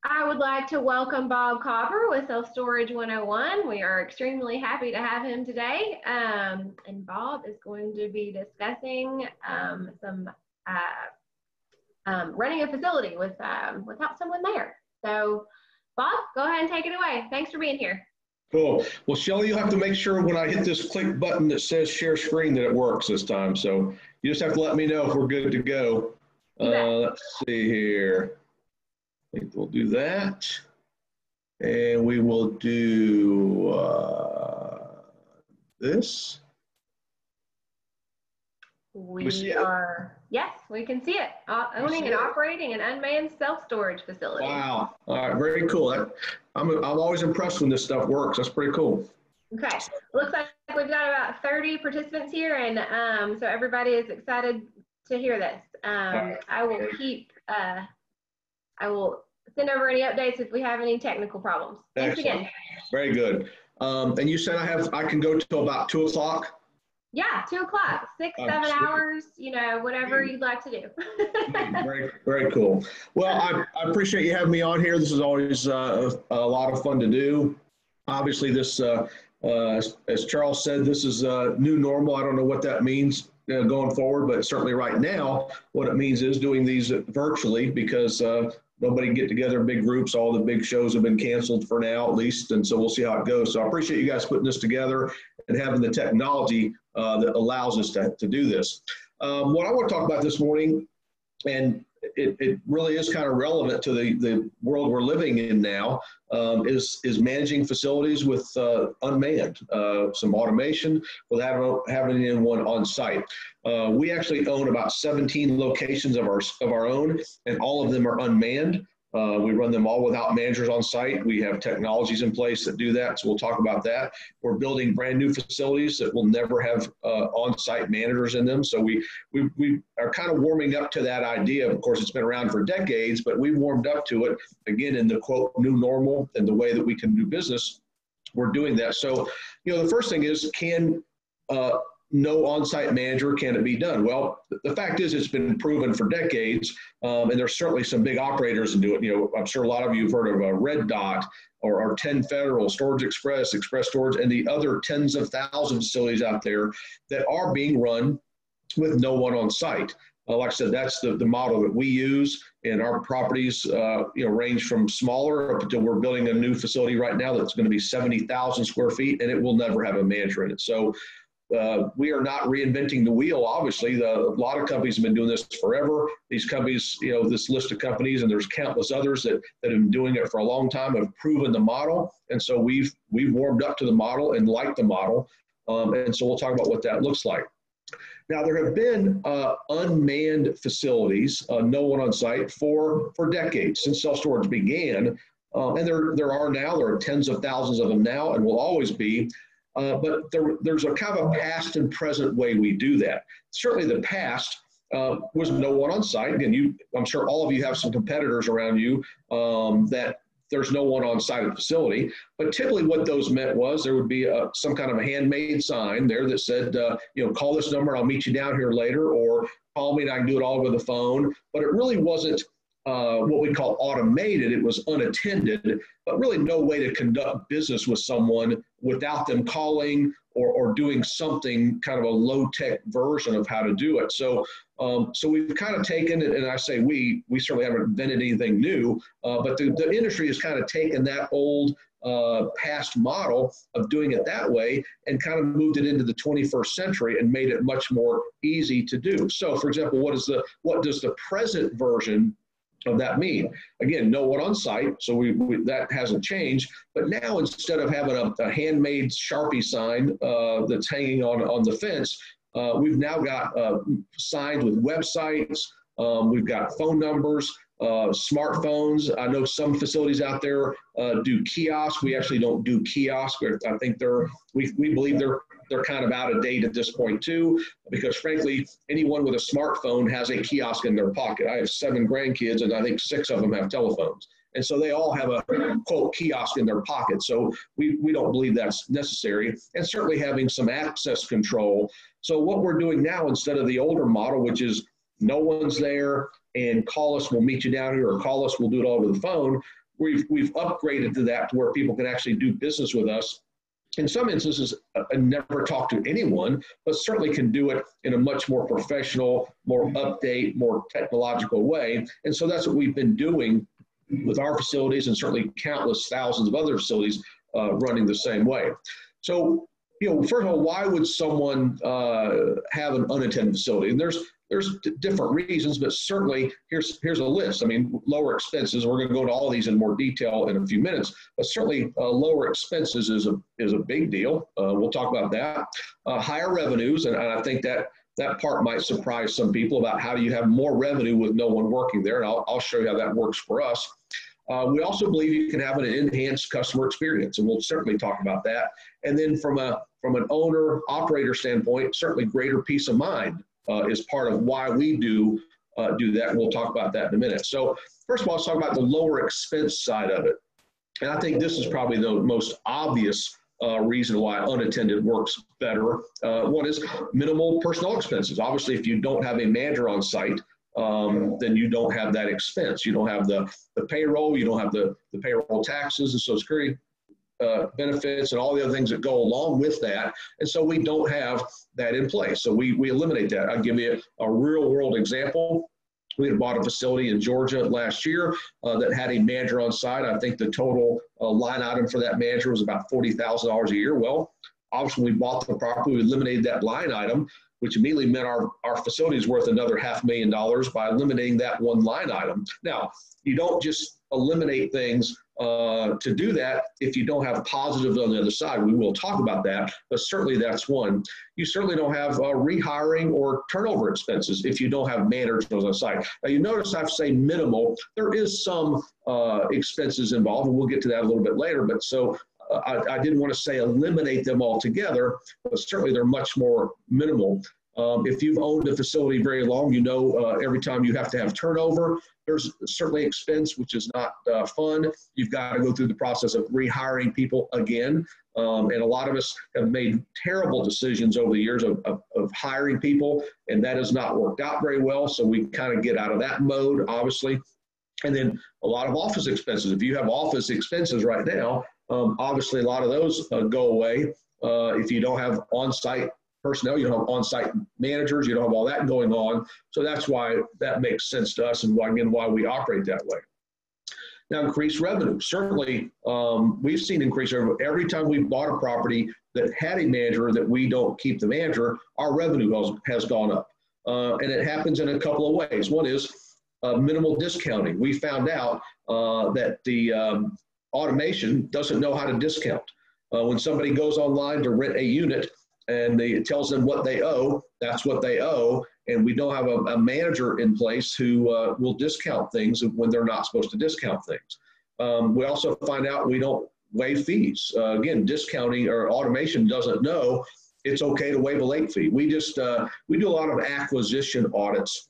I would like to welcome Bob Copper with Self Storage 101. We are extremely happy to have him today. And Bob is going to be discussing some running a facility without someone there. So, Bob, go ahead and take it away. Thanks for being here. Cool. Well, Shelly, you'll have to make sure when I hit this click button that says share screen that it works this time. So you just have to let me know if we're good to go. Let's see here. I think we'll do that. And we will do this. We are, yes, we can see it. Owning and operating an unmanned self-storage facility. Wow. All right, very cool. I'm always impressed when this stuff works. That's pretty cool. Okay, looks like we've got about 30 participants here, and so everybody is excited to hear this. I will send over any updates if we have any technical problems. Thanks again. Very good. And you said I can go till about 2 o'clock? Yeah, 2 o'clock, 6, 7 hours, whatever you'd like to do. Very, very cool. Well, I appreciate you having me on here. This is always a lot of fun to do. Obviously, this, as Charles said, this is new normal. I don't know what that means going forward, but certainly right now, what it means is doing these virtually because nobody can get together in big groups. All the big shows have been canceled for now, at least, and so we'll see how it goes. So I appreciate you guys putting this together and having the technology that allows us to do this. What I want to talk about this morning, and it really is kind of relevant to the world we're living in now, is managing facilities with unmanned, some automation with having anyone on site. We actually own about 17 locations of our own, and all of them are unmanned. We run them all without managers on site. We have technologies in place that do that, so we'll talk about that. We're building brand new facilities that will never have on-site managers in them. So we are kind of warming up to that idea. Of course, it's been around for decades, but we've warmed up to it, again, in the, quote, new normal and the way that we can do business. We're doing that. So, the first thing is, can no on-site manager, can it be done? Well, the fact is it's been proven for decades, and there's certainly some big operators that do it. I'm sure a lot of you have heard of Red Dot or 10 Federal, Storage Express, Express Storage, and the other tens of thousands of facilities out there that are being run with no one on site. Like I said, that's the model that we use, and our properties range from smaller up until we're building a new facility right now that's going to be 70,000 square feet, and it will never have a manager in it. So we are not reinventing the wheel, obviously. A lot of companies have been doing this forever. These companies, this list of companies, and there's countless others that have been doing it for a long time, have proven the model. And so we've warmed up to the model and like the model. And so we'll talk about what that looks like. Now, there have been unmanned facilities, no one on site, for decades, since self-storage began. And there are tens of thousands of them now, and will always be. But there's a kind of a past and present way we do that. Certainly the past was no one on site. Again, I'm sure all of you have some competitors around you that there's no one on site at the facility. But typically what those meant was there would be some kind of a handmade sign there that said, call this number, I'll meet you down here later, or call me and I can do it all over the phone. But it really wasn't what we call automated. It was unattended, but really no way to conduct business with someone without them calling or doing something, kind of a low-tech version of how to do it. So we've kind of taken it, and I say we certainly haven't invented anything new, but the industry has kind of taken that old past model of doing it that way and kind of moved it into the 21st century and made it much more easy to do. So, for example, what does the present version of that mean? Again, no one on site, so that hasn't changed. But now, instead of having a handmade Sharpie sign that's hanging on the fence, we've now got signs with websites. We've got phone numbers, smartphones. I know some facilities out there do kiosks. We actually don't do kiosks. I think we believe they're kind of out of date at this point too, because frankly, anyone with a smartphone has a kiosk in their pocket. I have 7 grandkids, and I think 6 of them have telephones. And so they all have a, quote, kiosk in their pocket. So we don't believe that's necessary. And certainly having some access control. So what we're doing now, instead of the older model, which is no one's there and call us, we'll meet you down here, or call us, we'll do it all over the phone, we've upgraded to that to where people can actually do business with us. In some instances, never talk to anyone, but certainly can do it in a much more professional, more update, more technological way. And so that's what we've been doing with our facilities, and certainly countless thousands of other facilities running the same way. So, first of all, why would someone have an unattended facility? And there's different reasons, but certainly here's a list. I mean, lower expenses. We're going to go into all of these in more detail in a few minutes, but certainly lower expenses is a big deal. We'll talk about that. Higher revenues, and I think that part might surprise some people about how do you have more revenue with no one working there, and I'll show you how that works for us. We also believe you can have an enhanced customer experience, and we'll certainly talk about that. And then from an owner-operator standpoint, certainly greater peace of mind is part of why we do that. We'll talk about that in a minute. So first of all, let's talk about the lower expense side of it. And I think this is probably the most obvious reason why unattended works better. One is minimal personnel expenses. Obviously, if you don't have a manager on site, then you don't have that expense. You don't have the payroll, you don't have the payroll taxes and Social Security benefits and all the other things that go along with that. And so we don't have that in place. So we eliminate that. I'll give you a real world example. We had bought a facility in Georgia last year that had a manager on site. I think the total line item for that manager was about $40,000 a year. Well, obviously when we bought the property, we eliminated that line item, which immediately meant our facility is worth another $500,000 by eliminating that one line item. Now, you don't just eliminate things to do that if you don't have positives on the other side. We will talk about that, but certainly that's one. You certainly don't have rehiring or turnover expenses if you don't have managers on site. Now, you notice I say minimal. There is some expenses involved, and we'll get to that a little bit later, but so I didn't want to say eliminate them altogether, but certainly they're much more minimal. If you've owned a facility very long, you know every time you have to have turnover, there's certainly expense, which is not fun. You've got to go through the process of rehiring people again. And a lot of us have made terrible decisions over the years of hiring people, and that has not worked out very well. So we kind of get out of that mode, obviously. And then a lot of office expenses. If you have office expenses right now, obviously a lot of those go away. If you don't have on-site personnel, you don't have on-site managers, you don't have all that going on. So that's why that makes sense to us, and why we operate that way. Now, increased revenue. Certainly, we've seen increased revenue. Every time we've bought a property that had a manager that we don't keep the manager, our revenue has gone up. And it happens in a couple of ways. One is minimal discounting. We found out that the automation doesn't know how to discount. When somebody goes online to rent a unit, and it tells them what they owe, that's what they owe. And we don't have a manager in place who will discount things when they're not supposed to discount things. We also find out we don't waive fees. Again, discounting or automation doesn't know it's okay to waive a late fee. We do a lot of acquisition audits.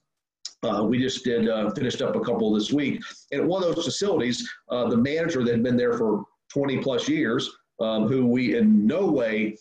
We just finished up a couple this week. And at one of those facilities, the manager that had been there for 20 plus years, who we in no way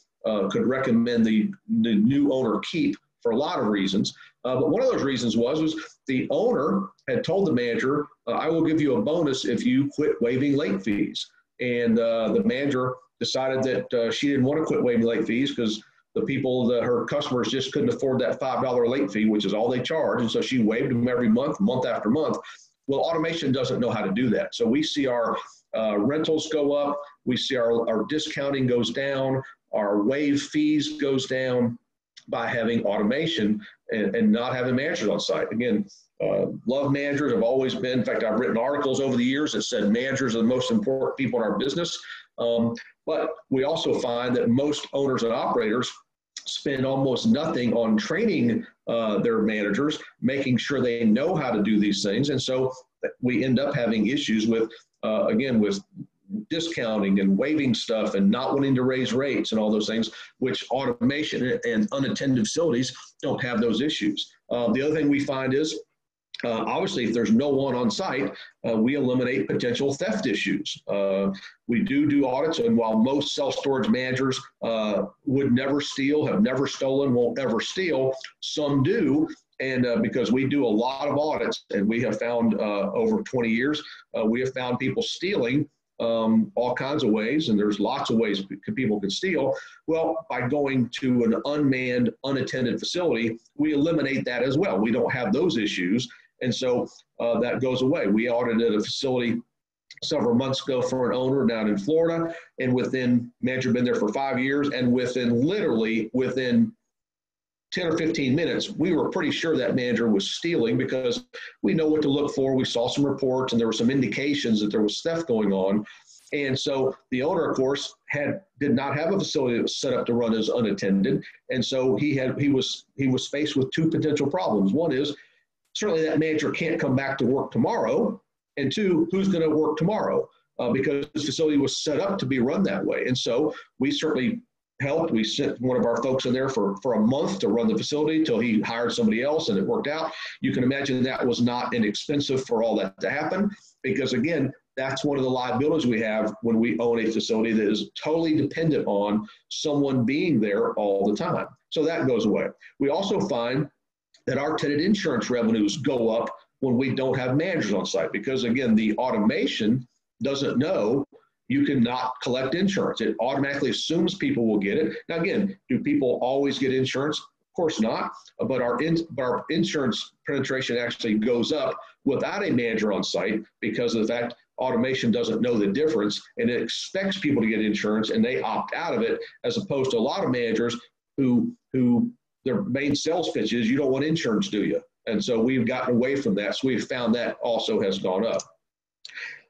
could recommend the new owner keep for a lot of reasons. But one of those reasons was the owner had told the manager, I will give you a bonus if you quit waiving late fees. And the manager decided that she didn't want to quit waiving late fees because the people, her customers just couldn't afford that $5 late fee, which is all they charge. And so she waived them every month, month after month. Well, automation doesn't know how to do that. So we see our rentals go up. We see our discounting goes down. Our waive fees goes down by having automation and not having managers on site. Again, love managers. Have always been. In fact, I've written articles over the years that said managers are the most important people in our business. But we also find that most owners and operators spend almost nothing on training their managers, making sure they know how to do these things. And so we end up having issues with, again, with discounting and waiving stuff and not wanting to raise rates and all those things, which automation and unattended facilities don't have those issues. The other thing we find is, obviously, if there's no one on site, we eliminate potential theft issues. We do audits, and while most self-storage managers would never steal, have never stolen, won't ever steal, some do. And because we do a lot of audits, and we have found over 20 years, we have found people stealing all kinds of ways, and there's lots of ways people can steal. Well, by going to an unmanned, unattended facility, we eliminate that as well. We don't have those issues, and so that goes away. We audited a facility several months ago for an owner down in Florida, and manager been there for 5 years, and within 10 or 15 minutes, we were pretty sure that manager was stealing, because we know what to look for. We saw some reports, and there were some indications that there was theft going on. And so the owner, of course, did not have a facility that was set up to run as unattended. And so he was faced with two potential problems. One is, certainly that manager can't come back to work tomorrow. And two, who's going to work tomorrow? Because the facility was set up to be run that way. And so we certainly helped. We sent one of our folks in there for a month to run the facility until he hired somebody else, and it worked out. You can imagine that was not inexpensive for all that to happen, because again, that's one of the liabilities we have when we own a facility that is totally dependent on someone being there all the time. So that goes away. We also find that our tenant insurance revenues go up when we don't have managers on site, because again, the automation doesn't know you cannot collect insurance. It automatically assumes people will get it. Now, again, do people always get insurance? Of course not, but our insurance penetration actually goes up without a manager on site, because of the fact automation doesn't know the difference, and it expects people to get insurance, and they opt out of it, as opposed to a lot of managers who their main sales pitch is, you don't want insurance, do you? And so we've gotten away from that. So we've found that also has gone up.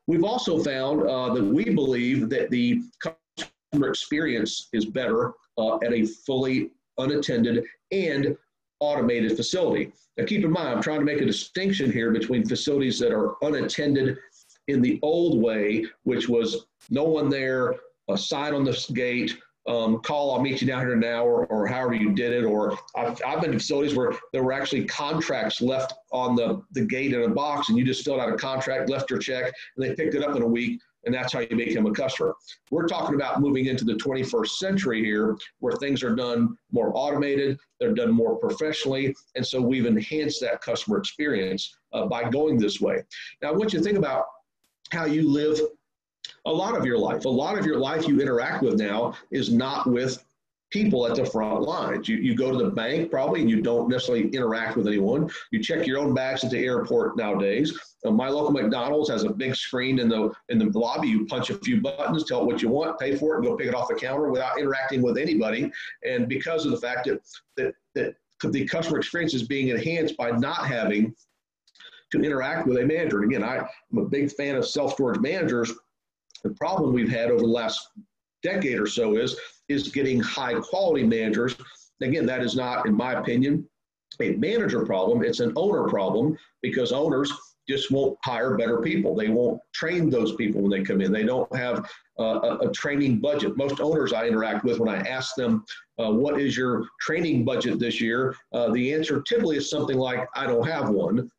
We've also found that we believe that the customer experience is better at a fully unattended and automated facility. Now keep in mind, I'm trying to make a distinction here between facilities that are unattended in the old way, which was no one there, a sign on the gate, call, I'll meet you down here in an hour, or however you did it. Or I've been to facilities where there were actually contracts left on the gate in a box, and you just filled out a contract, left your check, and they picked it up in a week, and that's how you become a customer. We're talking about moving into the 21st century here, where things are done more automated, they're done more professionally, and so we've enhanced that customer experience by going this way. Now, I want you to think about how you live a lot of your life. A lot of your life you interact with now is not with people at the front lines. You go to the bank probably, and you don't necessarily interact with anyone. You check your own bags at the airport nowadays. My local McDonald's has a big screen in the lobby. You punch a few buttons, tell it what you want, pay for it, and go pick it off the counter without interacting with anybody. And because of the fact that the customer experience is being enhanced by not having to interact with a manager. And again, I'm a big fan of self-storage managers. The problem we've had over the last decade or so is getting high quality managers. Again, that is not, in my opinion, a manager problem. It's an owner problem, because owners just won't hire better people. They won't train those people when they come in. They don't have a training budget. Most owners I interact with, when I ask them, what is your training budget this year? The answer typically is something like, I don't have one,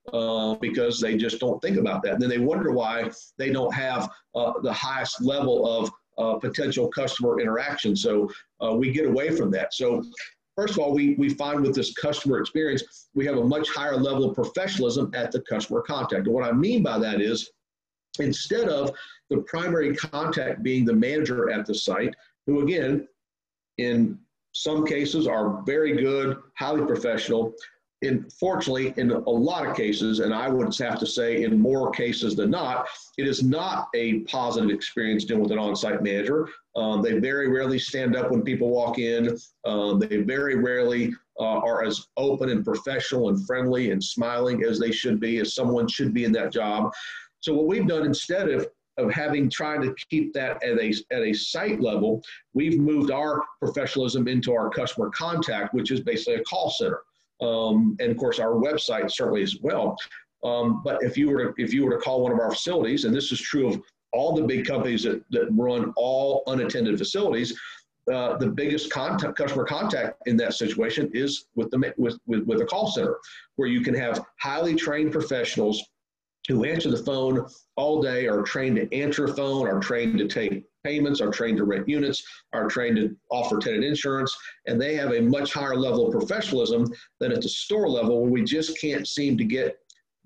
because they just don't think about that. And then they wonder why they don't have the highest level of potential customer interaction. So we get away from that. So first of all, we find with this customer experience, we have a much higher level of professionalism at the customer contact. And what I mean by that is, instead of the primary contact being the manager at the site, who again, in some cases are very good, highly professional. Fortunately, in a lot of cases, and I would have to say in more cases than not, it is not a positive experience dealing with an on-site manager. They very rarely stand up when people walk in. They very rarely are as open and professional and friendly and smiling as they should be, as someone should be in that job. So what we've done, instead of trying to keep that at a site level, we've moved our professionalism into our customer contact, which is basically a call center. And of course, our website certainly as well. But if you were to call one of our facilities, and this is true of all the big companies that run all unattended facilities, the biggest customer contact in that situation is with a call center, where you can have highly trained professionals who answer the phone all day, are trained to answer a phone, are trained to take payments, are trained to rent units, are trained to offer tenant insurance, and they have a much higher level of professionalism than at the store level, where we just can't seem to get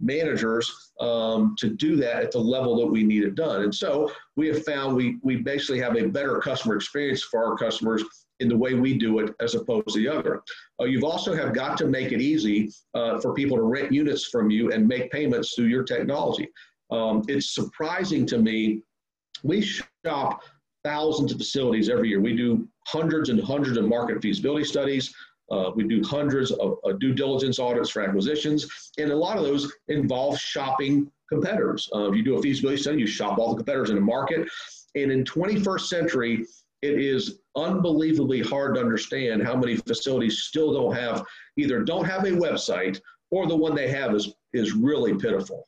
managers to do that at the level that we need it done. And so we have found we basically have a better customer experience for our customers in the way we do it as opposed to the other. You've also have got to make it easy for people to rent units from you and make payments through your technology. It's surprising to me. We shop thousands of facilities every year. We do hundreds and hundreds of market feasibility studies. We do hundreds of due diligence audits for acquisitions, and a lot of those involve shopping competitors. If you do a feasibility study, you shop all the competitors in the market. And in 21st century, it is unbelievably hard to understand how many facilities still either don't have a website, or the one they have is really pitiful.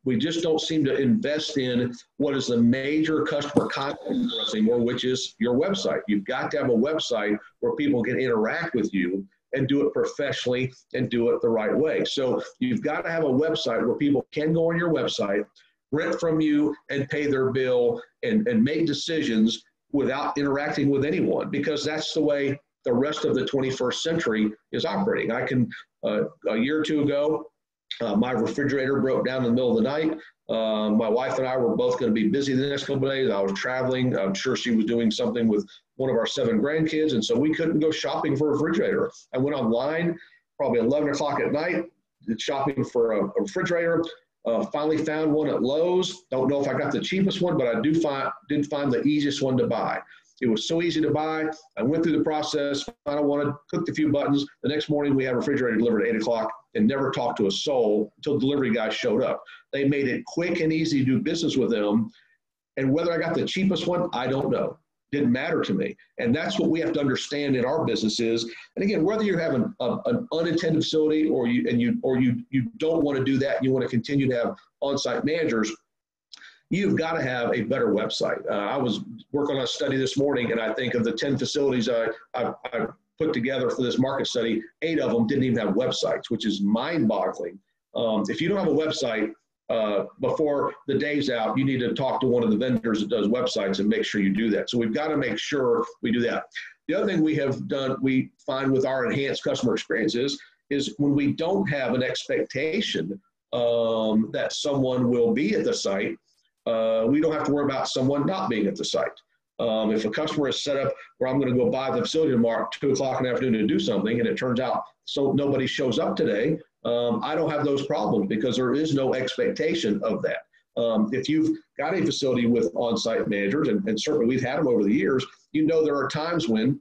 We just don't seem to invest in what is the major customer contact for us anymore, which is your website. You've got to have a website where people can interact with you and do it professionally and do it the right way. So you've got to have a website where people can go on your website, rent from you, and pay their bill and make decisions without interacting with anyone, because that's the way the rest of the 21st century is operating. A year or two ago, my refrigerator broke down in the middle of the night. My wife and I were both going to be busy the next couple of days. I was traveling. I'm sure she was doing something with one of our 7 grandkids, and so we couldn't go shopping for a refrigerator. I went online probably 11 o'clock at night, shopping for a refrigerator. Finally found one at Lowe's. Don't know if I got the cheapest one, but I did find the easiest one to buy. It was so easy to buy. I went through the process, finally wanted, clicked a few buttons. The next morning we had a refrigerator delivered at 8 o'clock and never talked to a soul until the delivery guy showed up. They made it quick and easy to do business with them. And whether I got the cheapest one, I don't know. Didn't matter to me. And that's what we have to understand in our businesses. And again, whether you have an unattended facility or you don't want to do that, and you want to continue to have on-site managers, you've got to have a better website. I was working on a study this morning, and I think of the 10 facilities I put together for this market study, 8 of them didn't even have websites, which is mind-boggling. If you don't have a website, before the day's out, you need to talk to one of the vendors that does websites and make sure you do that. So we've got to make sure we do that. The other thing we have done, we find with our enhanced customer experiences, is when we don't have an expectation that someone will be at the site, we don't have to worry about someone not being at the site. If a customer is set up where I'm going to go by the facility tomorrow at 2 o'clock in the afternoon to do something, and it turns out so nobody shows up today, I don't have those problems because there is no expectation of that. If you've got a facility with on-site managers, and certainly we've had them over the years, you know there are times when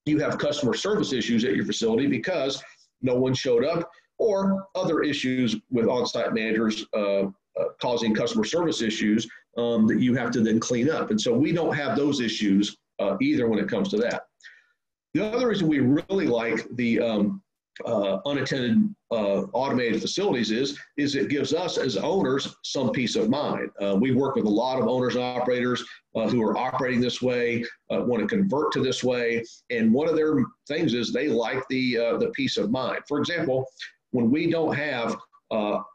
you have customer service issues at your facility because no one showed up, or other issues with on-site managers causing customer service issues that you have to then clean up. And so we don't have those issues either when it comes to that. The other reason we really like the unattended automated facilities is it gives us as owners some peace of mind. We work with a lot of owners and operators who are operating this way, want to convert to this way, and one of their things is they like the peace of mind. For example, when we don't have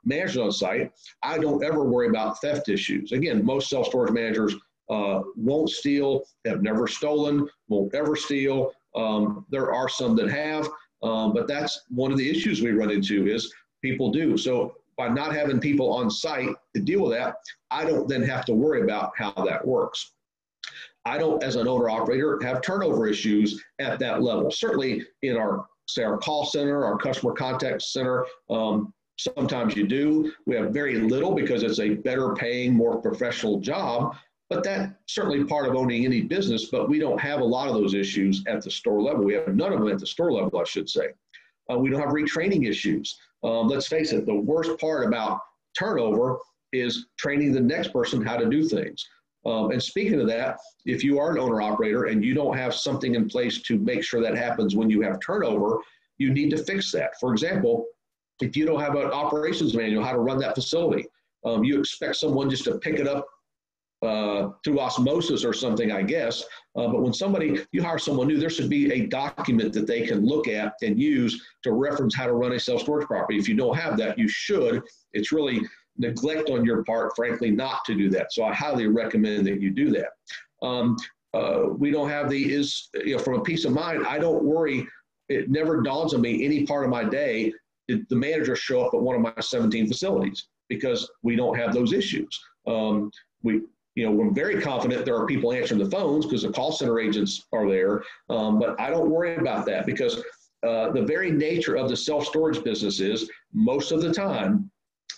managers on site, I don't ever worry about theft issues. Again, most self-storage managers won't steal, have never stolen, won't ever steal. There are some that have, but that's one of the issues we run into is people do. So by not having people on site to deal with that, I don't then have to worry about how that works. I don't, as an owner operator, have turnover issues at that level. Certainly in our call center, our customer contact center, sometimes you do. We have very little because it's a better paying, more professional job, but that's certainly part of owning any business, but we don't have a lot of those issues at the store level. We have none of them at the store level, I should say. We don't have retraining issues. Let's face it, the worst part about turnover is training the next person how to do things. And speaking of that, if you are an owner operator and you don't have something in place to make sure that happens when you have turnover, you need to fix that. For example, if you don't have an operations manual, how to run that facility, you expect someone just to pick it up through osmosis or something, I guess. But when you hire someone new, there should be a document that they can look at and use to reference how to run a self-storage property. If you don't have that, you should. It's really neglect on your part, frankly, not to do that. So I highly recommend that you do that. We don't have from a peace of mind, I don't worry. It never dawns on me any part of my day did the manager show up at one of my 17 facilities, because we don't have those issues. We're very confident there are people answering the phones because the call center agents are there, but I don't worry about that, because the very nature of the self-storage business is most of the time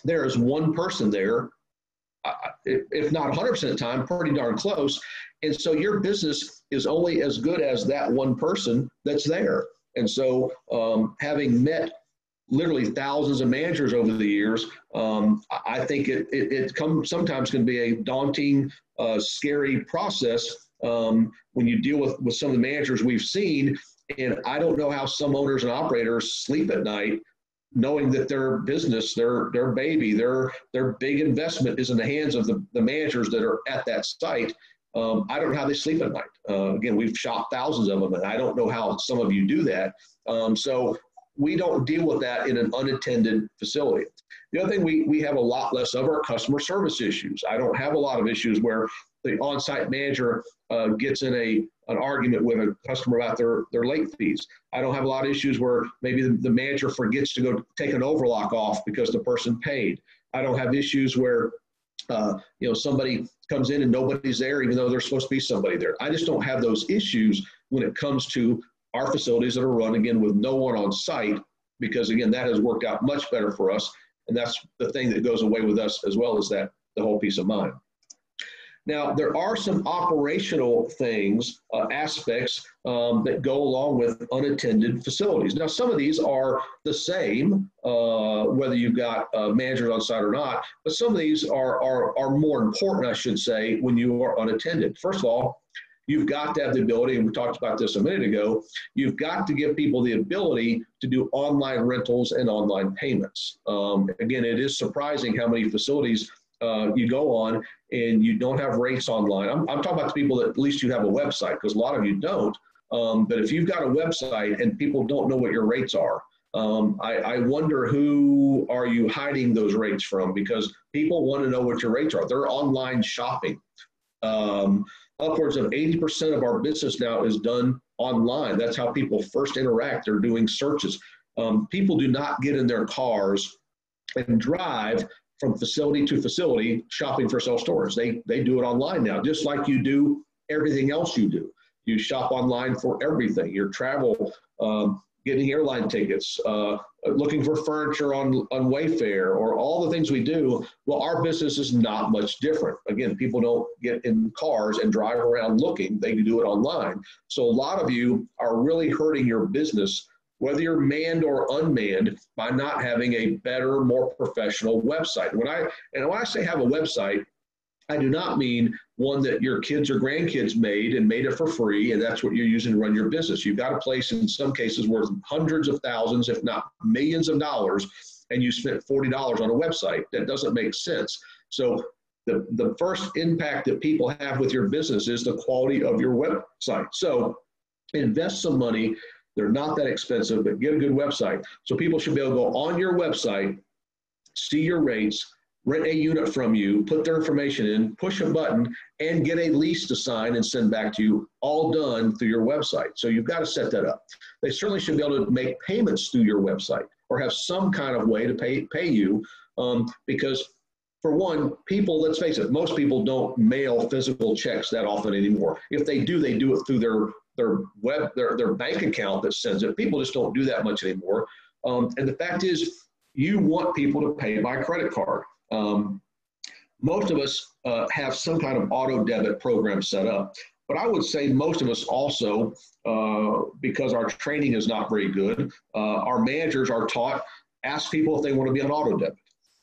there is one person there, if not 100% of the time, pretty darn close. And so your business is only as good as that one person that's there. And so having met literally thousands of managers over the years, I think it sometimes can be a daunting, scary process when you deal with some of the managers we've seen. And I don't know how some owners and operators sleep at night knowing that their business, their baby, their big investment is in the hands of the managers that are at that site. I don't know how they sleep at night. Again, we've shopped thousands of them, and I don't know how some of you do that. So we don't deal with that in an unattended facility. The other thing we have a lot less of are customer service issues. I don't have a lot of issues where the on-site manager gets in an argument with a customer about their late fees. I don't have a lot of issues where maybe the manager forgets to go take an overlock off because the person paid. I don't have issues where somebody comes in and nobody's there, even though there's supposed to be somebody there. I just don't have those issues when it comes to our facilities that are run, again, with no one on site, because, again, that has worked out much better for us. And that's the thing that goes away with us, as well as that, the whole peace of mind. Now, there are some operational things, aspects that go along with unattended facilities. Now, some of these are the same, whether you've got managers on site or not, but some of these are more important, I should say, when you are unattended. First of all, you've got to have the ability, and we talked about this a minute ago, you've got to give people the ability to do online rentals and online payments. Again, it is surprising how many facilities you go on and you don't have rates online. I'm talking about the people that at least you have a website, because a lot of you don't. But if you've got a website and people don't know what your rates are, I wonder who are you hiding those rates from, because people want to know what your rates are. They're online shopping. Upwards of 80% of our business now is done online. That's how people first interact. They're doing searches. People do not get in their cars and drive from facility to facility shopping for self-storage. They do it online now, just like you do everything else you do. You shop online for everything. Your travel, getting airline tickets, looking for furniture on Wayfair, or all the things we do. Well, our business is not much different. Again, people don't get in cars and drive around looking. They do it online. So a lot of you are really hurting your business, whether you're manned or unmanned, by not having a better, more professional website. When I say have a website, I do not mean one that your kids or grandkids made it for free, and that's what you're using to run your business. You've got a place, in some cases, worth hundreds of thousands, if not millions of dollars, and you spent $40 on a website. That doesn't make sense. So the first impact that people have with your business is the quality of your website. So invest some money. They're not that expensive, but get a good website. So people should be able to go on your website, see your rates, rent a unit from you, put their information in, push a button, and get a lease to sign and send back to you, all done through your website. So you've got to set that up. They certainly should be able to make payments through your website, or have some kind of way to pay you, because, for one, people, let's face it, most people don't mail physical checks that often anymore. If they do it through their bank account that sends it. People just don't do that much anymore. And the fact is, you want people to pay by credit card. Most of us have some kind of auto debit program set up, but I would say most of us also, because our training is not very good, our managers are taught, ask people if they want to be on auto debit.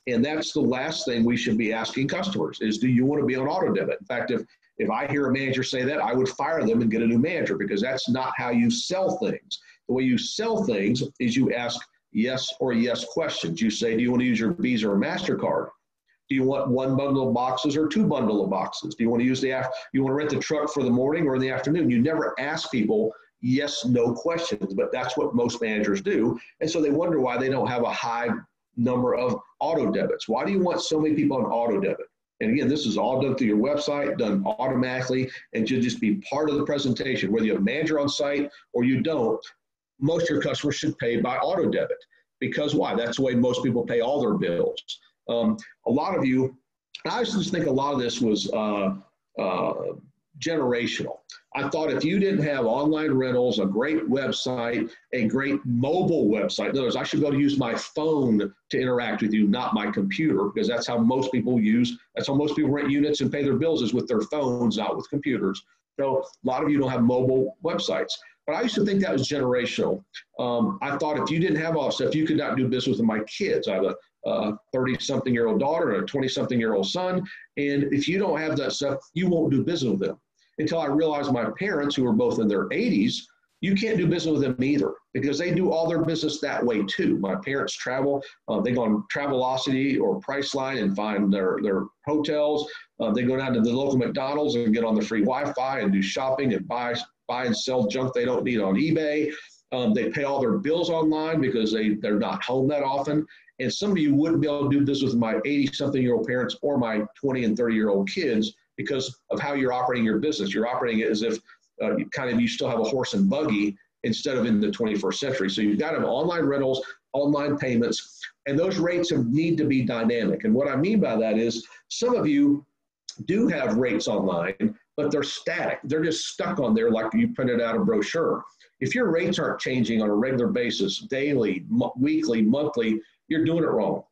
And that's the last thing we should be asking customers is, do you want to be on auto debit? In fact, if I hear a manager say that, I would fire them and get a new manager, because that's not how you sell things. The way you sell things is you ask yes or yes questions. You say, do you want to use your Visa or MasterCard? Do you want one bundle of boxes or two bundle of boxes? Do you want to you want to rent the truck for the morning or in the afternoon? You never ask people yes, no questions, but that's what most managers do. And so they wonder why they don't have a high number of auto debits. Why do you want so many people on auto debit? And again, this is all done through your website, done automatically, and should just be part of the presentation. Whether you have a manager on site or you don't, most of your customers should pay by auto debit. Because why? That's the way most people pay all their bills. A lot of you, I just think a lot of this was generational. I thought if you didn't have online rentals, a great website, a great mobile website, in other words, I should be able to use my phone to interact with you, not my computer, because that's how most people rent units and pay their bills is with their phones, not with computers. So a lot of you don't have mobile websites. But I used to think that was generational. I thought if you didn't have all that stuff, you could not do business with my kids. I have a 30-something-year-old daughter and a 20-something-year-old son. And if you don't have that stuff, you won't do business with them. Until I realized my parents, who were both in their 80s, you can't do business with them either because they do all their business that way too. My parents travel. They go on Travelocity or Priceline and find their hotels. They go down to the local McDonald's and get on the free Wi-Fi and do shopping and buy and sell junk they don't need on eBay. They pay all their bills online because they're not home that often. And some of you wouldn't be able to do this with my 80-something-year-old parents or my 20 and 30-year-old kids because of how you're operating your business. You're operating it as if you still have a horse and buggy instead of in the 21st century. So you've got to have online rentals, online payments, and those rates need to be dynamic. And what I mean by that is some of you do have rates online, but they're static. They're just stuck on there like you printed out a brochure. If your rates aren't changing on a regular basis, daily, weekly, monthly, you're doing it wrong.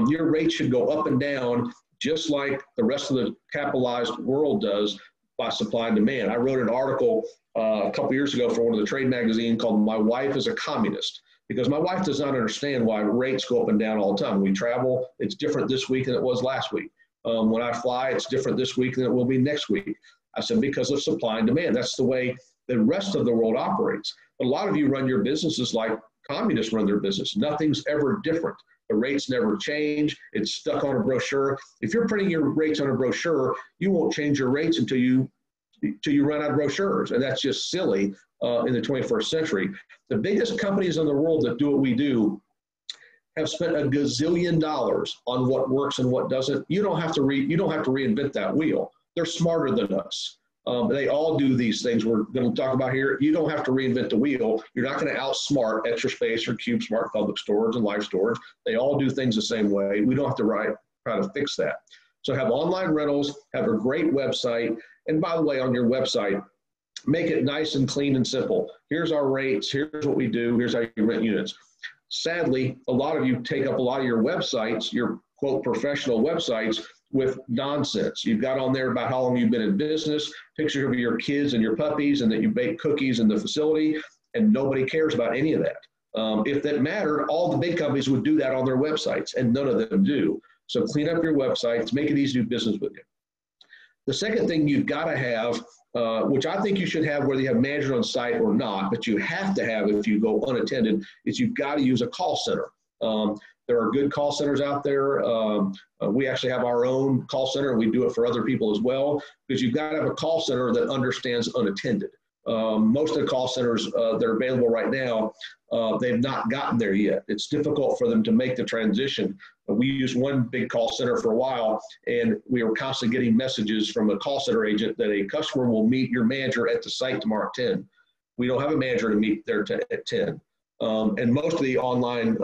Your rates should go up and down just like the rest of the capitalized world does by supply and demand. I wrote an article a couple years ago for one of the trade magazines called "My Wife is a Communist," because my wife does not understand why rates go up and down all the time. We travel, it's different this week than it was last week. When I fly, it's different this week than it will be next week. I said, because of supply and demand. That's the way the rest of the world operates. But a lot of you run your businesses like communists run their business. Nothing's ever different. The rates never change. It's stuck on a brochure. If you're printing your rates on a brochure, you won't change your rates until you run out of brochures. And that's just silly in the 21st century. The biggest companies in the world that do what we do have spent $1 gazillion on what works and what doesn't. You don't have to reinvent that wheel. They're smarter than us. They all do these things we're going to talk about here. You don't have to reinvent the wheel. You're not going to outsmart Extra Space or CubeSmart Public Storage and Life Storage. They all do things the same way. We don't have to try to fix that. So have online rentals, have a great website. And by the way, on your website, make it nice and clean and simple. Here's our rates. Here's what we do. Here's how you rent units. Sadly, a lot of you take up a lot of your websites, your quote professional websites, with nonsense. You've got on there about how long you've been in business, pictures of your kids and your puppies, and that you bake cookies in the facility, and nobody cares about any of that. If that mattered, all the big companies would do that on their websites, and none of them do. So clean up your websites, make it easy to do business with you. The second thing you've got to have, which I think you should have whether you have managers on site or not, but you have to have if you go unattended, is you've got to use a call center. There are good call centers out there. We actually have our own call center, and we do it for other people as well, because you've got to have a call center that understands unattended. Most of the call centers that are available right now, they've not gotten there yet. It's difficult for them to make the transition. We used one big call center for a while, and we were constantly getting messages from a call center agent that a customer will meet your manager at the site tomorrow at 10. We don't have a manager to meet there at 10. And most of the online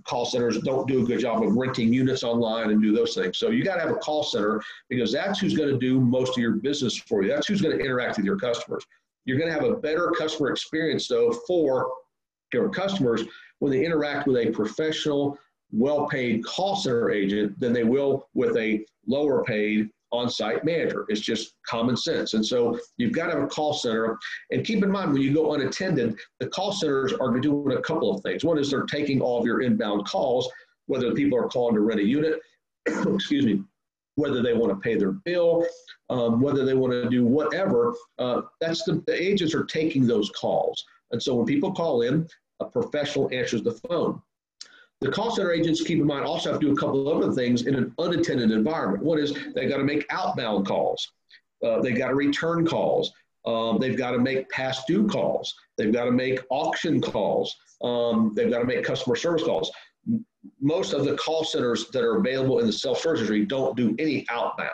call centers don't do a good job of renting units online and do those things. So you got to have a call center, because that's who's going to do most of your business for you. That's who's going to interact with your customers. You're going to have a better customer experience, though, for your customers when they interact with a professional, well-paid call center agent than they will with a lower-paid on-site manager. It's just common sense. And so you've got to have a call center. And keep in mind, when you go unattended, the call centers are doing a couple of things. One is they're taking all of your inbound calls, whether people are calling to rent a unit, excuse me, whether they want to pay their bill, whether they want to do whatever. The agents are taking those calls. And so when people call in, a professional answers the phone. The call center agents, keep in mind, also have to do a couple of other things in an unattended environment. One is they got to make outbound calls. They got to return calls. They've got to make past due calls. They've got to make auction calls. They've got to make customer service calls. most of the call centers that are available in the self-storage industry don't do any outbound.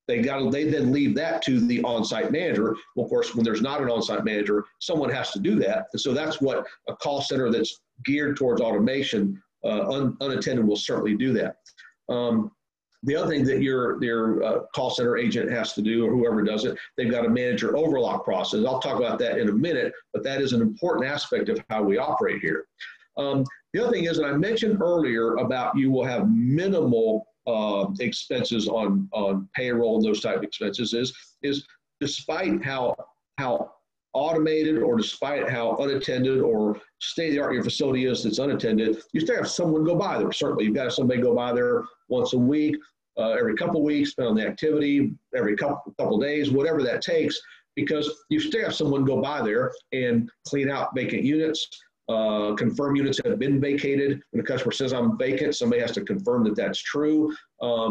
They then leave that to the on-site manager. Well, of course, when there's not an on-site manager, someone has to do that. And so that's what a call center that's geared towards automation, unattended, will certainly do that. The other thing that your call center agent has to do, or whoever does it, they've got to manage your overlock process. I'll talk about that in a minute, but that is an important aspect of how we operate here. The other thing is, and I mentioned earlier about you will have minimal expenses on payroll and those type of expenses, is despite how automated, or despite how unattended or state-of-the-art your facility is that's unattended, you still have someone go by there. Certainly, you've got somebody go by there once a week, every couple of weeks, depending on the activity, every couple days, whatever that takes, because you still have someone go by there and clean out vacant units, confirm units have been vacated. When the customer says I'm vacant, somebody has to confirm that that's true,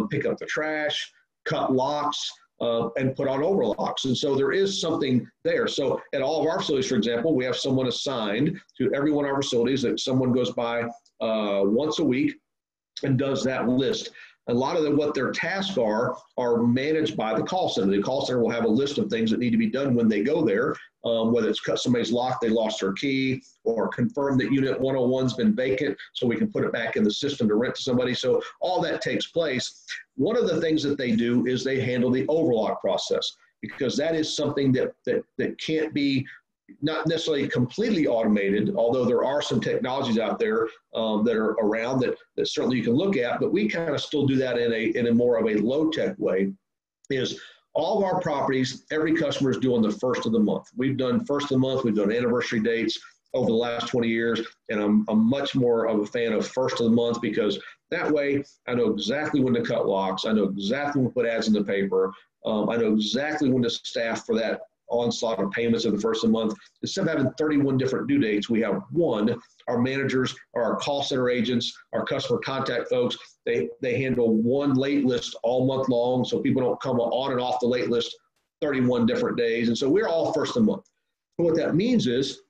pick up the trash, cut locks, and put on overlocks. And so there is something there. So at all of our facilities, for example, we have someone assigned to every one of our facilities that someone goes by once a week and does that list. A lot of what their tasks are managed by the call center. The call center will have a list of things that need to be done when they go there, whether it's cut somebody's lock, they lost their key, or confirm that unit 101's been vacant so we can put it back in the system to rent to somebody. So all that takes place. One of the things that they do is they handle the overlock process, because that is something that can't be not necessarily completely automated, although there are some technologies out there that are around that certainly you can look at, but we kind of still do that in a more of a low-tech way. Is all of our properties, every customer is doing the first of the month. We've done first of the month, we've done anniversary dates over the last 20 years, and I'm much more of a fan of first of the month, because that way I know exactly when to cut locks, I know exactly when to put ads in the paper, I know exactly when to staff for that onslaught of payments in the first of the month. Instead of having 31 different due dates, we have one. Our managers, our call center agents, our customer contact folks, they handle one late list all month long, so people don't come on and off the late list 31 different days. And so we're all first of the month. So what that means is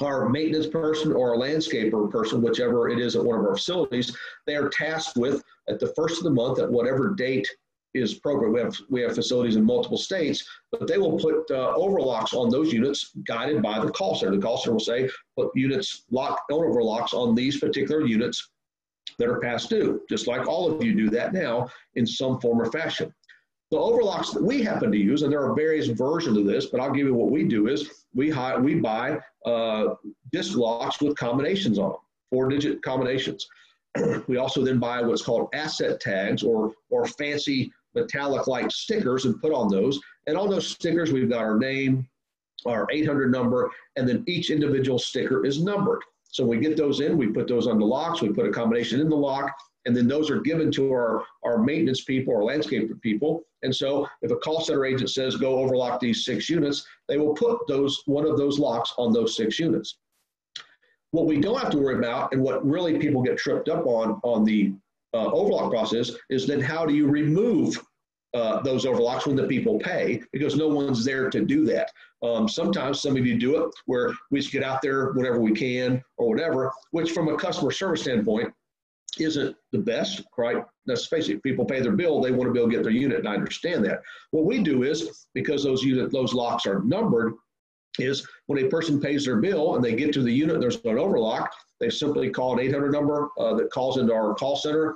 our maintenance person or our landscaper person, whichever it is at one of our facilities, they are tasked with, at the first of the month, at whatever date is programmed. We have facilities in multiple states, but they will put overlocks on those units guided by the call center. The call center will say, put units overlocks on these particular units that are past due, just like all of you do that now in some form or fashion. The overlocks that we happen to use, and there are various versions of this, but I'll give you what we do is we buy disc locks with combinations on them, 4-digit combinations. We also then buy what's called asset tags or fancy metallic-like stickers and put on those. And on those stickers, we've got our name, our 800 number, and then each individual sticker is numbered. So we get those in, we put those on the locks, we put a combination in the lock, and then those are given to our maintenance people or landscaper people. And so if a call center agent says, go overlock these 6 units, they will put one of those locks on those 6 units. What we don't have to worry about, and what really people get tripped up on the overlock process, is then how do you remove those overlocks when the people pay, because no one's there to do that. Sometimes some of you do it where we just get out there whenever we can or whatever, which from a customer service standpoint isn't the best, right? Let's face it, people pay their bill, they want to be able to get their unit, and I understand that. What we do is, because those locks are numbered, is when a person pays their bill and they get to the unit and there's an overlock, they simply call an 800 number that calls into our call center.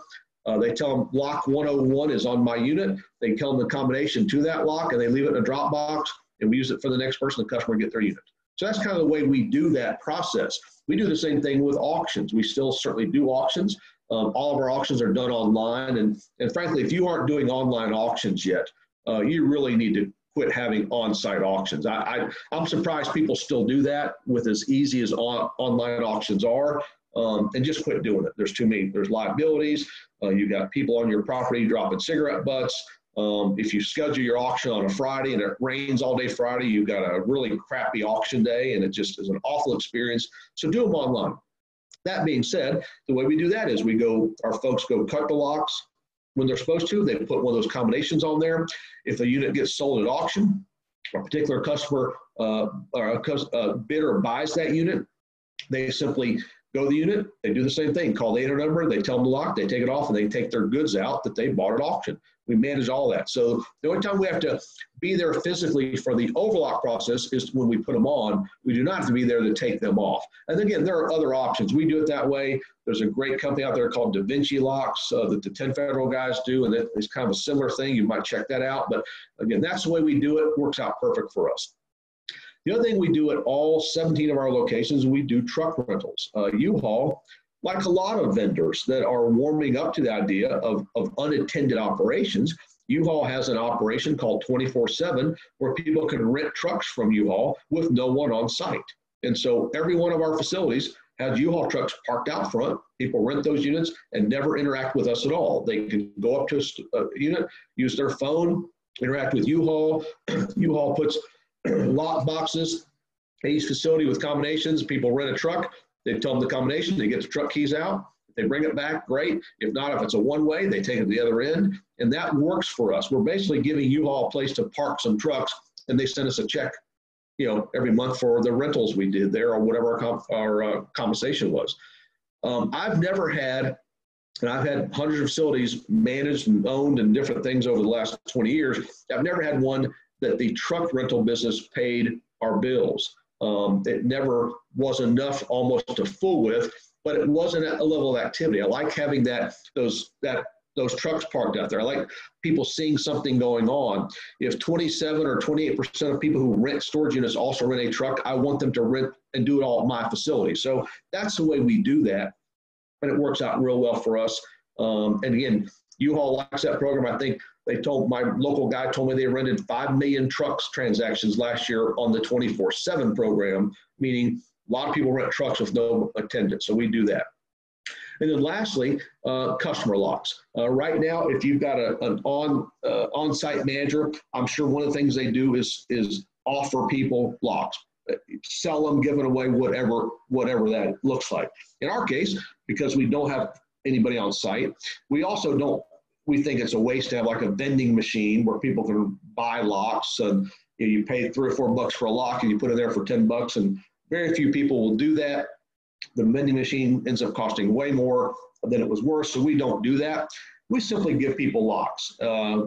They tell them lock 101 is on my unit. They tell them the combination to that lock, and they leave it in a drop box, and we use it for the next person, the customer, get their unit. So that's kind of the way we do that process. We do the same thing with auctions. We still certainly do auctions. All of our auctions are done online. And frankly, if you aren't doing online auctions yet, you really need to quit having on-site auctions. I'm surprised people still do that with as easy as online auctions are, and just quit doing it. There's too many. There's liabilities. You got people on your property dropping cigarette butts. If you schedule your auction on a Friday and it rains all day Friday, you've got a really crappy auction day, and it just is an awful experience. So do them online. That being said, the way we do that is our folks go cut the locks when they're supposed to. They put one of those combinations on there. If a unit gets sold at auction, a particular customer or a bidder buys that unit, they simply go to the unit, they do the same thing. Call the 800 number, they tell them to lock, they take it off, and they take their goods out that they bought at auction. We manage all that. So the only time we have to be there physically for the overlock process is when we put them on. We do not have to be there to take them off. And again, there are other options. We do it that way. There's a great company out there called Da Vinci Locks that the 10 Federal guys do, and it's kind of a similar thing. You might check that out. But again, that's the way we do it. Works out perfect for us. The other thing we do at all 17 of our locations, we do truck rentals. U-Haul, like a lot of vendors that are warming up to the idea of unattended operations, U-Haul has an operation called 24/7 where people can rent trucks from U-Haul with no one on site. And so every one of our facilities has U-Haul trucks parked out front. People rent those units and never interact with us at all. They can go up to a unit, use their phone, interact with U-Haul. U-Haul puts lock boxes at each facility with combinations. People rent a truck. They tell them the combination, they get the truck keys out. If they bring it back, great. If not, if it's a one-way, they take it to the other end. And that works for us. We're basically giving U-Haul a place to park some trucks, and they send us a check, every month for the rentals we did there or whatever our compensation was. I've never had, and I've had hundreds of facilities managed and owned and different things over the last 20 years. I've never had one that the truck rental business paid our bills. It never was enough almost to fool with, but it wasn't at a level of activity. I like having those trucks parked out there. I like people seeing something going on. If 27 or 28% of people who rent storage units also rent a truck, I want them to rent and do it all at my facility. So that's the way we do that, and it works out real well for us. And again, U-Haul likes that program. I think my local guy told me they rented 5 million trucks transactions last year on the 24/7 program, meaning a lot of people rent trucks with no attendance. So we do that. And then lastly, customer locks. Right now, if you've got an on-site manager, I'm sure one of the things they do is offer people locks, sell them, give it away, whatever that looks like. In our case, because we don't have anybody on site, we think it's a waste to have like a vending machine where people can buy locks, and you pay $3 or $4 for a lock and you put it there for $10, and very few people will do that. The vending machine ends up costing way more than it was worth, so we don't do that. We simply give people locks.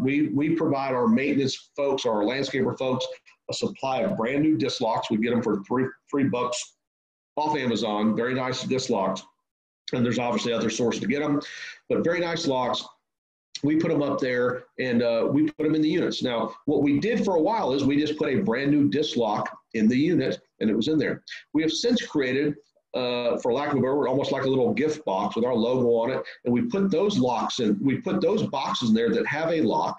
We provide our maintenance folks, our landscaper folks, a supply of brand new disc locks. We get them for $3 off Amazon. Very nice disc locks, and there's obviously other sources to get them, but very nice locks. We put them up there, and we put them in the units. Now, what we did for a while is we just put a brand new disc lock in the unit, and it was in there. We have since created, for lack of a better word, almost like a little gift box with our logo on it, and we put those locks in. We put those boxes in there that have a lock,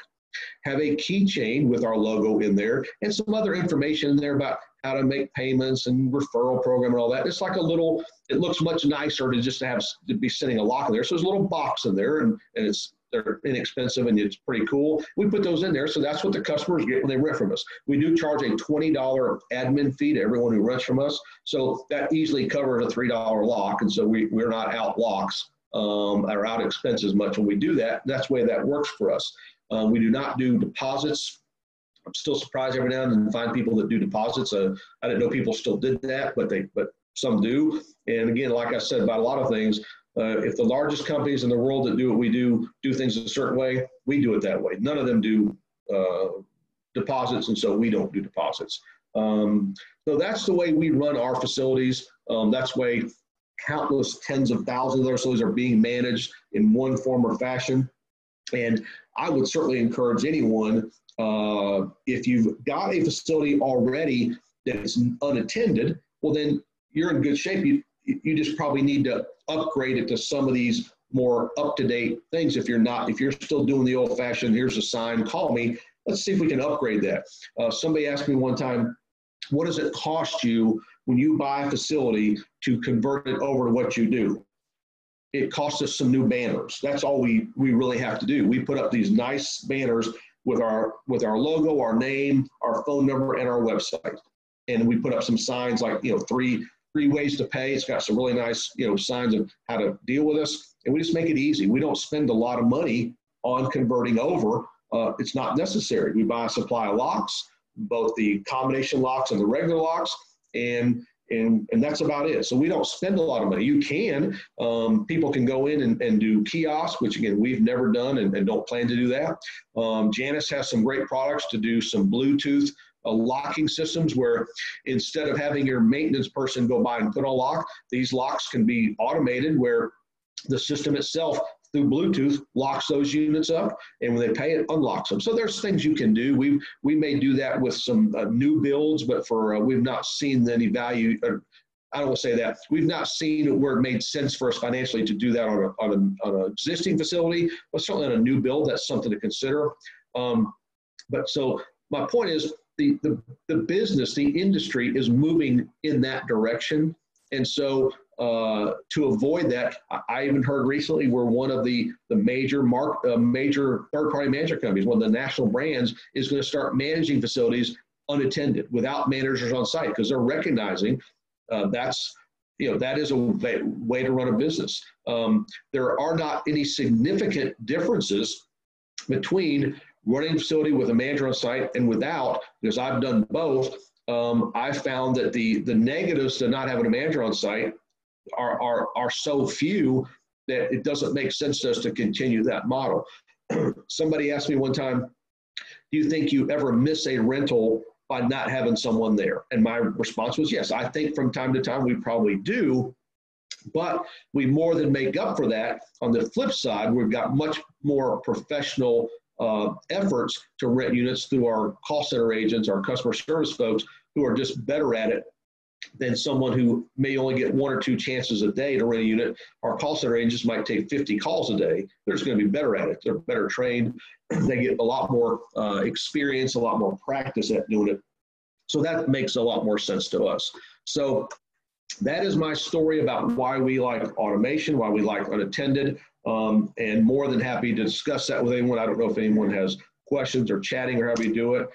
have a keychain with our logo in there, and some other information in there about how to make payments and referral program and all that. It's like it looks much nicer to be sending a lock in there. So there's a little box in there, and they're inexpensive and it's pretty cool. We put those in there, so that's what the customers get when they rent from us. We do charge a $20 admin fee to everyone who rents from us, so that easily covers a $3 lock, and so we're not out locks or out expenses much when we do that. That's the way that works for us. We do not do deposits. I'm still surprised every now and then to find people that do deposits. I didn't know people still did that, but some do. And again, like I said about a lot of things, if the largest companies in the world that do what we do things a certain way, we do it that way. None of them do deposits, and so we don't do deposits. So that's the way we run our facilities. That's the way countless tens of thousands of their facilities are being managed in one form or fashion. And I would certainly encourage anyone, if you've got a facility already that is unattended, well, then you're in good shape. You just probably need to upgrade it to some of these more up-to-date things. If you're still doing the old-fashioned, here's a sign, call me, let's see if we can upgrade that. Somebody asked me one time, what does it cost you when you buy a facility to convert it over to what you do? It costs us some new banners. That's all we really have to do. We put up these nice banners with our logo, our name, our phone number, and our website. And we put up some signs like, three ways to pay. It's got some really nice, signs of how to deal with us. And we just make it easy. We don't spend a lot of money on converting over. It's not necessary. We buy a supply of locks, both the combination locks and the regular locks, and And that's about it. So we don't spend a lot of money. You can, people can go in and do kiosks, which again, we've never done and don't plan to do that. Janice has some great products to do some Bluetooth locking systems where instead of having your maintenance person go by and put a lock, these locks can be automated where the system itself through Bluetooth locks those units up, and when they pay it, unlocks them. So there's things you can do. We may do that with some new builds, but for we've not seen any value. I don't want to say that. We've not seen where it made sense for us financially to do that on an existing facility, but certainly on a new build, that's something to consider. But so my point is the business, the industry is moving in that direction. And so to avoid that, I even heard recently where one of the major third-party management companies, one of the national brands, is going to start managing facilities unattended without managers on site because they're recognizing that is a way to run a business. There are not any significant differences between running a facility with a manager on site and without, because I've done both. I found that the negatives to not having a manager on site are so few that it doesn't make sense to us to continue that model. Somebody asked me one time, do you think you ever miss a rental by not having someone there? And my response was yes. I think from time to time we probably do, but we more than make up for that. On the flip side, we've got much more professional efforts to rent units through our call center agents, our customer service folks who are just better at it than someone who may only get 1 or 2 chances a day to rent a unit. Our call center agents might take 50 calls a day. They're just going to be better at it. They're better trained. They get a lot more experience, a lot more practice at doing it. So that makes a lot more sense to us. So that is my story about why we like automation, why we like unattended, and more than happy to discuss that with anyone. I don't know if anyone has questions or chatting or how we do it.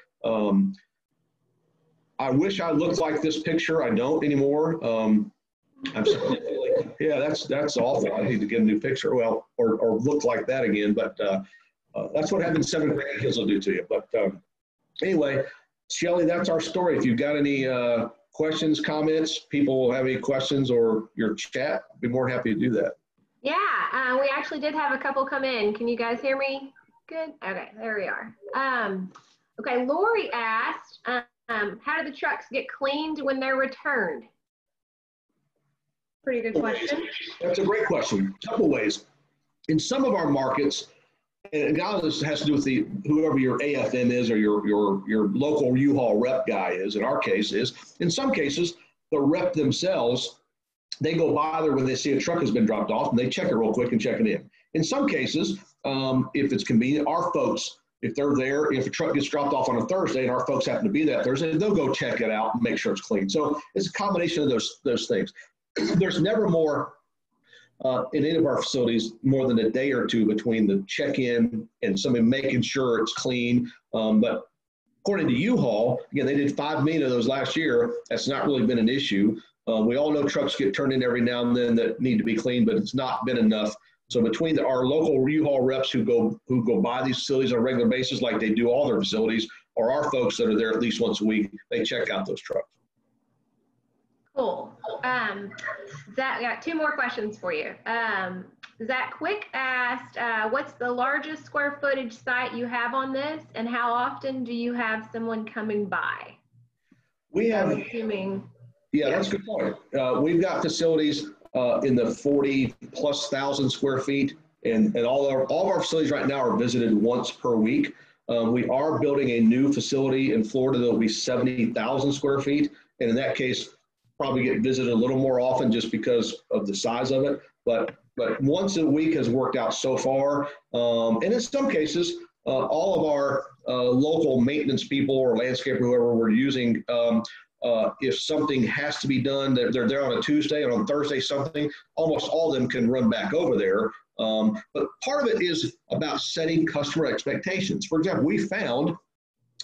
I wish I looked like this picture. I don't anymore. Yeah, that's awful. I need to get a new picture. Well, or look like that again. But that's what having 7 grandkids will do to you. But anyway, Shelly, that's our story. If you've got any questions, comments, people will have any questions or your chat, I'd be more than happy to do that. Yeah, we actually did have a couple come in. Can you guys hear me? Good. Okay, there we are. Okay, Lori asked, how do the trucks get cleaned when they're returned? Pretty good question. That's a great question. A couple ways. In some of our markets, and now this has to do with whoever your AFM is or your local U-Haul rep guy is, in our case is, in some cases, the rep themselves, they go by there when they see a truck has been dropped off and they check it real quick and check it in. In some cases, if it's convenient, our folks, if they're there, if a truck gets dropped off on a Thursday and our folks happen to be there Thursday, they'll go check it out and make sure it's clean. So it's a combination of those things. There's never more in any of our facilities more than a day or two between the check-in and somebody making sure it's clean. But according to U-Haul, again, they did 5 million of those last year. That's not really been an issue. We all know trucks get turned in every now and then that need to be cleaned, but it's not been enough. So between our local U-Haul reps who go by these facilities on a regular basis, like they do all their facilities, or our folks that are there at least once a week, they check out those trucks. Cool. Zach, I got 2 more questions for you. Zach Quick asked, what's the largest square footage site you have on this, and how often do you have someone coming by? We have, I'm assuming. Yeah, that's a good point. We've got facilities in the 40,000+ square feet, and all of our facilities right now are visited once per week. We are building a new facility in Florida that will be 70,000 square feet, and in that case, probably get visited a little more often just because of the size of it. But once a week has worked out so far, and in some cases, all of our local maintenance people or landscaper, whoever we're using, if something has to be done, they're there on a Tuesday, and on Thursday something, almost all of them can run back over there. But part of it is about setting customer expectations. For example, we found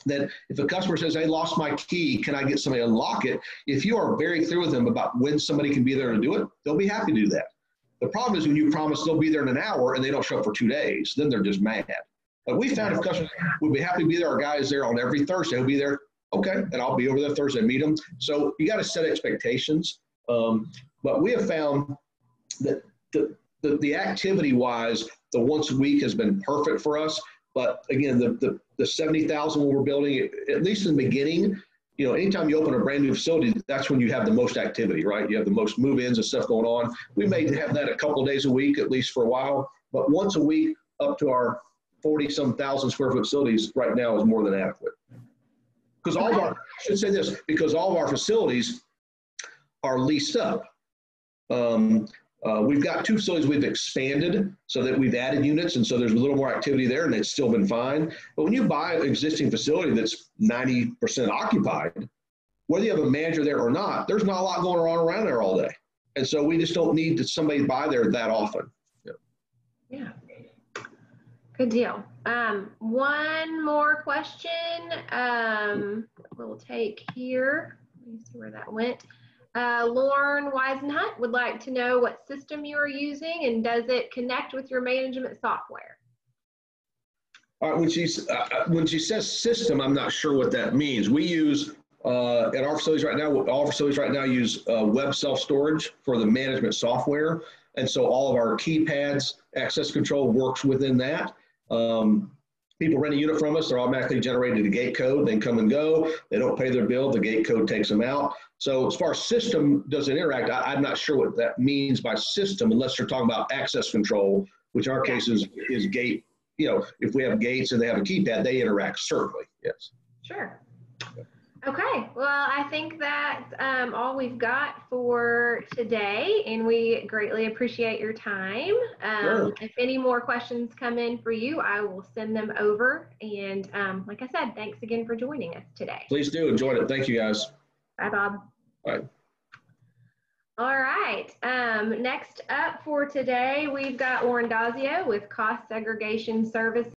that if a customer says, "I lost my key, can I get somebody to unlock it?" If you are very clear with them about when somebody can be there to do it, they'll be happy to do that. The problem is when you promise they'll be there in an hour and they don't show up for 2 days, then they're just mad. But we found if customers would be happy to be there, our guy is there on every Thursday, he'll be there Okay, and I'll be over there Thursday, meet them. So you got to set expectations. But we have found that the activity-wise, the once a week has been perfect for us. But again, the 70,000 when we're building, at least in the beginning, you know, anytime you open a brand new facility, that's when you have the most activity, right? You have the most move-ins and stuff going on. We may have that a couple of days a week, at least for a while, but once a week up to our 40-some thousand square foot facilities right now is more than adequate. Because all of our, I should say this, because all of our facilities are leased up. We've got 2 facilities we've expanded so that we've added units, and so there's a little more activity there, and it's still been fine. But when you buy an existing facility that's 90% occupied, whether you have a manager there or not, there's not a lot going on around there all day. And so we just don't need somebody to buy there that often. Yeah. Good deal. One more question we'll take here. Let me see where that went. Lauren Weisenhunt would like to know what system you are using and does it connect with your management software? All right, when she says system, I'm not sure what that means. We use at our facilities right now, all facilities right now use web self-storage for the management software. And so all of our keypads, access control works within that. People rent a unit from us, they're automatically generated a gate code, they can come and go, they don't pay their bill, the gate code takes them out. So as far as system doesn't interact, I'm not sure what that means by system unless you're talking about access control, which in our case is gate. You know, if we have gates and they have a keypad, they interact, certainly, yes. Sure. Okay, well, I think that's all we've got for today, and we greatly appreciate your time. Sure. If any more questions come in for you, I will send them over. And like I said, thanks again for joining us today. Please do. Enjoyed it. Thank you, guys. Bye, Bob. Bye. All right, next up for today, we've got Warren Dazio with Cost Segregation Services.